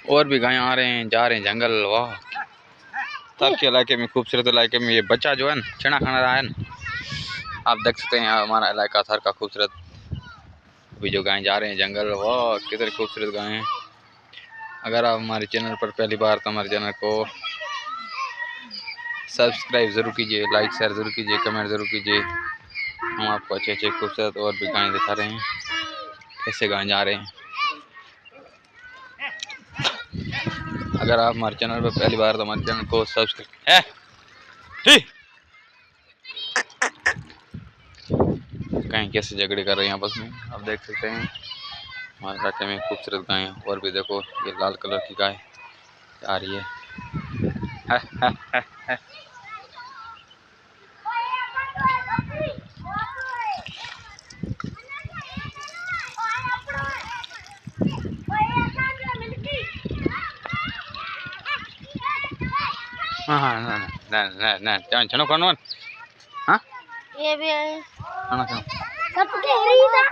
और भी गाय आ रहे हैं, जा रहे हैं जंगल। वाह, आपके इलाके में, खूबसूरत इलाके में ये बच्चा जो है ना चना खाना रहा है ना, आप देख सकते हैं हमारा इलाका थर का खूबसूरत। अभी जो गाय जा रहे हैं जंगल, वाह कितनी खूबसूरत गाय हैं। अगर आप हमारे चैनल पर पहली बार तो हमारे चैनल को सब्सक्राइब ज़रूर कीजिए, लाइक शेयर ज़रूर कीजिए, कमेंट ज़रूर कीजिए। हम आपको अच्छे अच्छे खूबसूरत और भी गाय दिखा रहे हैं, कैसे गाय जा रहे हैं। अगर आप हमारे चैनल पर पहली बार तो हमारे चैनल को सब्सक्राइब गाय कैसे झगड़े कर रहे हैं आपस में, आप देख सकते हैं। हमारे इलाके में खूबसूरत गाय हैं। और भी देखो, ये लाल कलर की गाय आ रही है। हाँ ना ना ना ना jangan chano kanon, हाँ ये भी है खाना सब के रही था।